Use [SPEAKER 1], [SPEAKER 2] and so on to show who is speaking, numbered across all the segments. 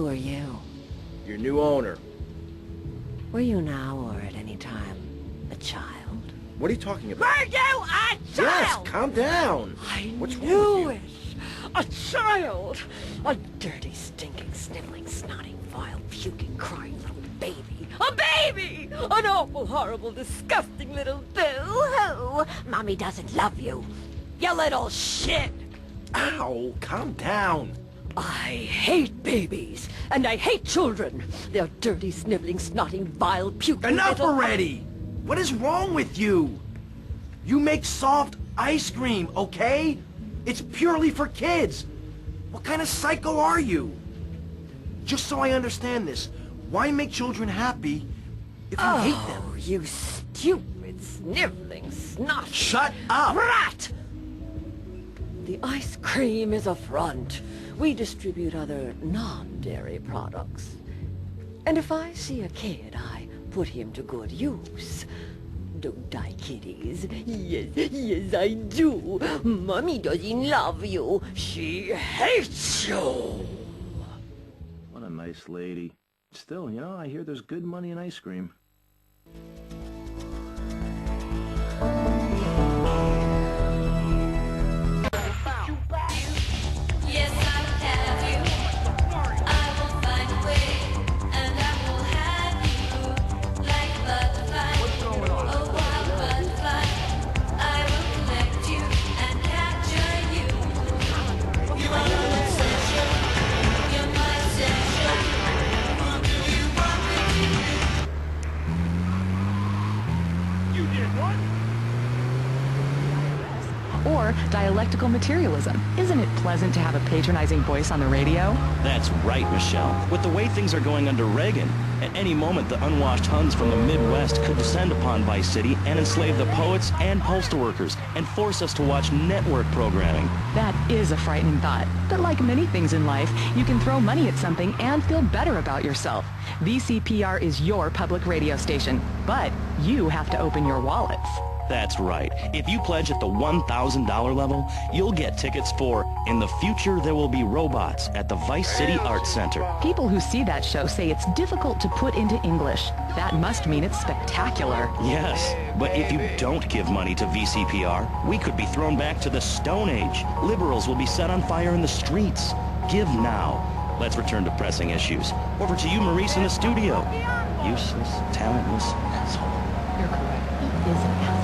[SPEAKER 1] Who are you?
[SPEAKER 2] Your new owner.
[SPEAKER 1] Were you now, or at any time, a child?
[SPEAKER 2] What are you talking about?
[SPEAKER 1] Were you a
[SPEAKER 2] Yes,
[SPEAKER 1] child?
[SPEAKER 2] calm down.
[SPEAKER 1] What's
[SPEAKER 2] wrong
[SPEAKER 1] knew
[SPEAKER 2] with
[SPEAKER 1] it. A child. A dirty, stinking, sniveling, snotty, vile, puking, crying little baby. A baby! An awful, horrible, disgusting little boo-hoo. Mommy doesn't love you. You little shit.
[SPEAKER 2] Ow, calm down.
[SPEAKER 1] I hate babies, and I hate children. They're dirty, sniveling, snotting, vile, puking
[SPEAKER 2] Enough
[SPEAKER 1] little...
[SPEAKER 2] already! What is wrong with you? You make soft ice cream, okay? It's purely for kids. What kind of psycho are you? Just so I understand this, why make children happy if you hate them?
[SPEAKER 1] Oh, you stupid, sniveling, snot...
[SPEAKER 2] Shut up!
[SPEAKER 1] Brat! The ice cream is a front. We distribute other non-dairy products. And if I see a kid, I put him to good use. Don't I, kiddies? Yes, I do. Mommy doesn't love you. She hates you.
[SPEAKER 3] What a nice lady. Still, you know, I hear there's good money in ice cream.
[SPEAKER 4] Or dialectical materialism. Isn't it pleasant to have a patronizing voice on the radio?
[SPEAKER 5] That's right, Michelle. With the way things are going under Reagan, at any moment the unwashed Huns from the Midwest could descend upon Vice City and enslave the poets and postal workers and force us to watch network programming.
[SPEAKER 4] That is a frightening thought. But like many things in life, you can throw money at something and feel better about yourself. VCPR is your public radio station, but you have to open your wallets.
[SPEAKER 5] That's right. If you pledge at the $1,000 level, you'll get tickets for In the Future There Will Be Robots at the Vice City Arts Center.
[SPEAKER 4] People who see that show say it's difficult to put into English. That must mean it's spectacular.
[SPEAKER 5] Yes, but if you don't give money to VCPR, we could be thrown back to the Stone Age. Liberals will be set on fire in the streets. Give now. Let's return to pressing issues. Over to you, Maurice, in the studio. Useless, talentless asshole.
[SPEAKER 4] You're correct. He is an asshole.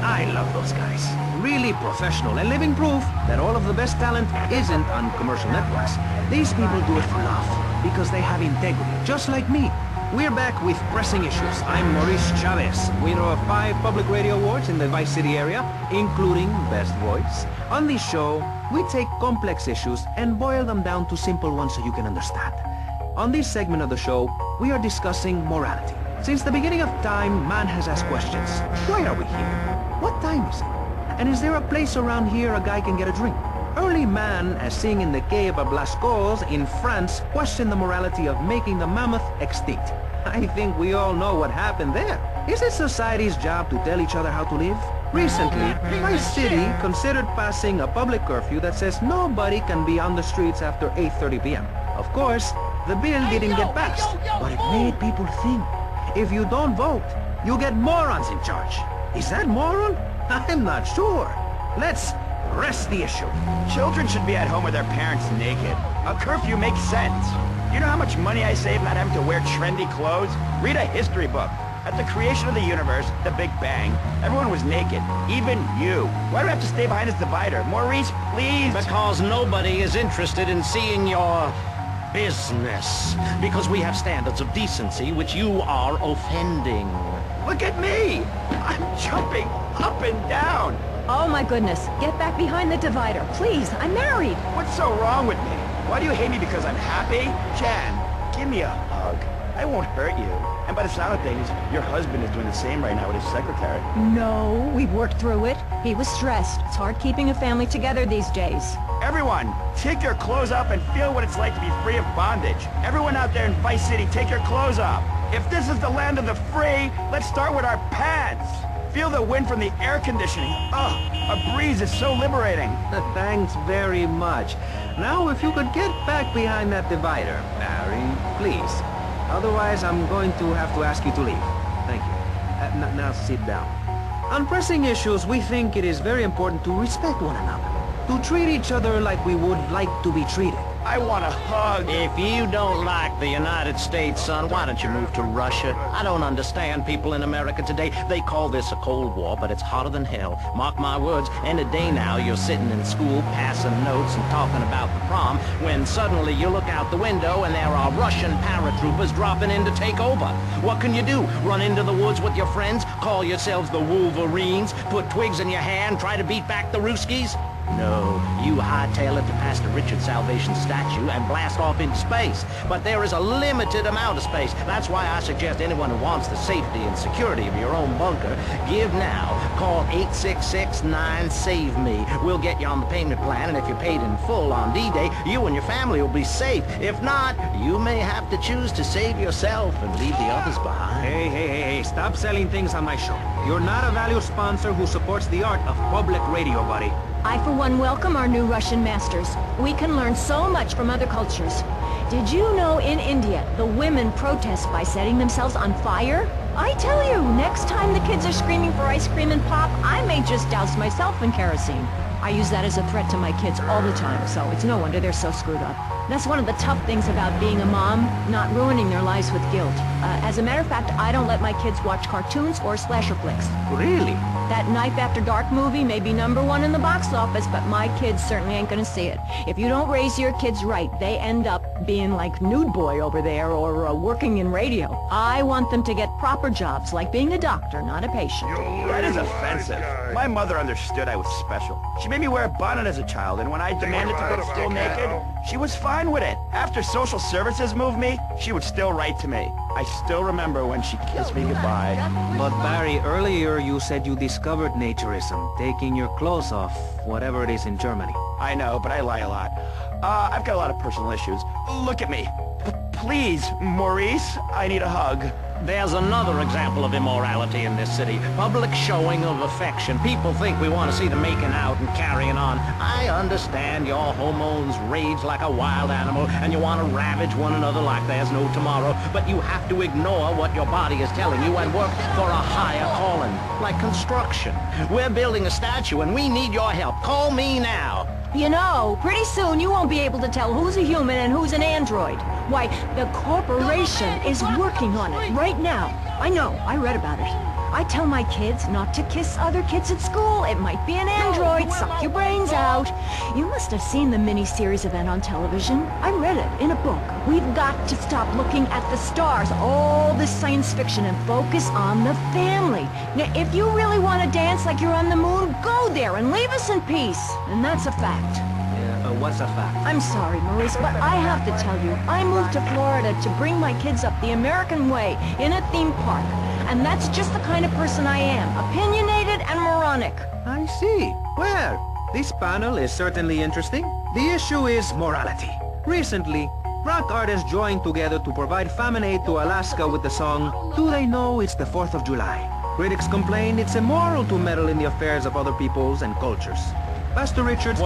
[SPEAKER 6] I love those guys. Really professional and living proof that all of the best talent isn't on commercial networks. These people do it for love, because they have integrity, just like me. We're back with Pressing Issues. I'm Maurice Chavez, winner of 5 public radio awards in the Vice City area, including Best Voice. On this show, we take complex issues and boil them down to simple ones so you can understand. On this segment of the show, we are discussing morality. Since the beginning of time, man has asked questions. Why are we here? What time is it? And is there a place around here a guy can get a drink? Early man, as seen in the cave of Lascaux in France, questioned the morality of making the mammoth extinct. I think we all know what happened there. Is it society's job to tell each other how to live? Recently, my city considered passing a public curfew that says nobody can be on the streets after 8:30 p.m. Of course, the bill didn't get passed, but it made people think. If you don't vote, you get morons in charge. Is that moral? I'm not sure. Let's press the issue.
[SPEAKER 7] Children should be at home with their parents naked. A curfew makes sense. You know how much money I save not having to wear trendy clothes? Read a history book. At the creation of the universe, the Big Bang, everyone was naked. Even you. Why do I have to stay behind this divider? Maurice, please!
[SPEAKER 8] Because nobody is interested in seeing your business. Because we have standards of decency which you are offending.
[SPEAKER 7] Look at me! I'm jumping up and down!
[SPEAKER 9] Oh my goodness, get back behind the divider, please, I'm married!
[SPEAKER 7] What's so wrong with me? Why do you hate me because I'm happy? Jan, give me a hug. I won't hurt you. And by the sound of things, your husband is doing the same right now with his secretary.
[SPEAKER 9] No, we've worked through it. He was stressed. It's hard keeping a family together these days.
[SPEAKER 7] Everyone, take your clothes off and feel what it's like to be free of bondage. Everyone out there in Vice City, take your clothes off. If this is the land of the free, let's start with our pants. Feel the wind from the air conditioning. Oh, a breeze is so liberating.
[SPEAKER 6] Thanks very much. Now, if you could get back behind that divider, Barry, please. Otherwise, I'm going to have to ask you to leave. Thank you. Now sit down. On pressing issues, we think it is very important to respect one another. To treat each other like we would like to be treated.
[SPEAKER 7] I want a hug.
[SPEAKER 8] If you don't like the United States, son, why don't you move to Russia? I don't understand people in America today. They call this a Cold War, but it's hotter than hell. Mark my words, any day now you're sitting in school passing notes and talking about the prom, when suddenly you look out the window and there are Russian paratroopers dropping in to take over. What can you do? Run into the woods with your friends? Call yourselves the Wolverines? Put twigs in your hair and try to beat back the Ruskies? No, you hightail it to Pastor Richard's Salvation statue and blast off into space. But there is a limited amount of space. That's why I suggest anyone who wants the safety and security of your own bunker, give now. Call 866-9-SAVE-ME. We'll get you on the payment plan, and if you're paid in full on D-Day, you and your family will be safe. If not, you may have to choose to save yourself and leave the others behind.
[SPEAKER 6] Hey, stop selling things on my show. You're not a valued sponsor who supports the art of public radio, buddy.
[SPEAKER 9] I, for one, welcome our new Russian masters. We can learn so much from other cultures. Did you know in India, the women protest by setting themselves on fire? I tell you, next time the kids are screaming for ice cream and pop, I may just douse myself in kerosene. I use that as a threat to my kids all the time, so it's no wonder they're so screwed up. That's one of the tough things about being a mom, not ruining their lives with guilt. As a matter of fact, I don't let my kids watch cartoons or slasher flicks.
[SPEAKER 6] Really?
[SPEAKER 9] That Knife After Dark movie may be #1 in the box office, but my kids certainly ain't gonna see it. If you don't raise your kids right, they end up being like Nude Boy over there or working in radio. I want them to get proper jobs, like being a doctor, not a patient.
[SPEAKER 7] That is offensive. My mother understood I was special. She made me wear a bonnet as a child, and when I demanded to go to school naked, she was fine with it. After social services moved me, she would still write to me. I still remember when she kissed me goodbye.
[SPEAKER 6] But Barry, earlier you said you discovered naturism, taking your clothes off, whatever it is in Germany.
[SPEAKER 7] I know, but I lie a lot. I've got a lot of personal issues. Look at me. Please, Maurice, I need a hug.
[SPEAKER 8] There's another example of immorality in this city. Public showing of affection. People think we want to see them making out and carrying on. I understand your hormones rage like a wild animal and you want to ravage one another like there's no tomorrow, but you have to ignore what your body is telling you and work for a higher calling, like construction. We're building a statue and we need your help. Call me now.
[SPEAKER 9] You know, pretty soon you won't be able to tell who's a human and who's an android. Why, the corporation is working on it right now. I know, I read about it. I tell my kids not to kiss other kids at school. It might be an android, suck your brains out. You must have seen the mini-series event on television. I read it in a book. We've got to stop looking at the stars, all this science fiction, and focus on the family. Now, if you really want to dance like you're on the moon, go there and leave us in peace. And that's a fact.
[SPEAKER 6] What's a fact?
[SPEAKER 9] I'm sorry, Maurice, but I have to tell you, I moved to Florida to bring my kids up the American way in a theme park. And that's just the kind of person I am, opinionated and moronic.
[SPEAKER 6] I see. Well, this panel is certainly interesting. The issue is morality. Recently, rock artists joined together to provide famine aid to Alaska with the song, Do They Know It's the 4th of July? Critics complain it's immoral to meddle in the affairs of other peoples and cultures. Pastor Richards,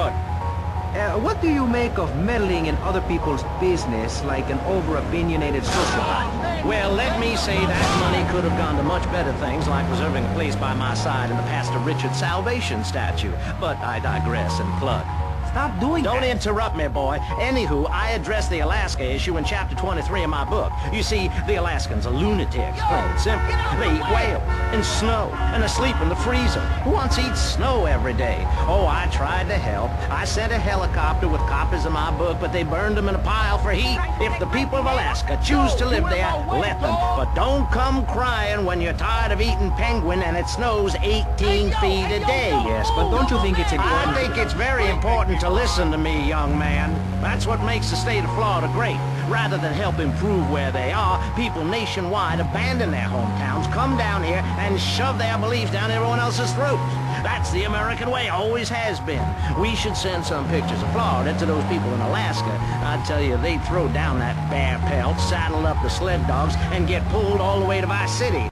[SPEAKER 6] what do you make of meddling in other people's business like an over-opinionated sociopath?
[SPEAKER 8] Well, let me say that money could have gone to much better things, like reserving a place by my side in the Pastor Richard's Salvation statue. But I digress and plug.
[SPEAKER 6] Stop doing that.
[SPEAKER 8] Don't interrupt me, boy. Anywho, I addressed the Alaska issue in chapter 23 of my book. You see, the Alaskans are lunatics, plain and simple. They eat whales and snow, and they sleep in the freezer. Who wants to eat snow every day? Oh, I tried to help. I sent a helicopter with copies of my book, but they burned them in a pile for heat. If the people of Alaska choose to live there, let them. But don't come crying when you're tired of eating penguin and it snows 18 feet a day.
[SPEAKER 6] Yes, but don't you think it's important?
[SPEAKER 8] I think it's very important to listen to me, young man. That's what makes the state of Florida great. Rather than help improve where they are, people nationwide abandon their hometowns, come down here, and shove their beliefs down everyone else's throats. That's the American way, always has been. We should send some pictures of Florida to those people in Alaska. I tell you, they'd throw down that bear pelt, saddle up the sled dogs, and get pulled all the way to Vice City.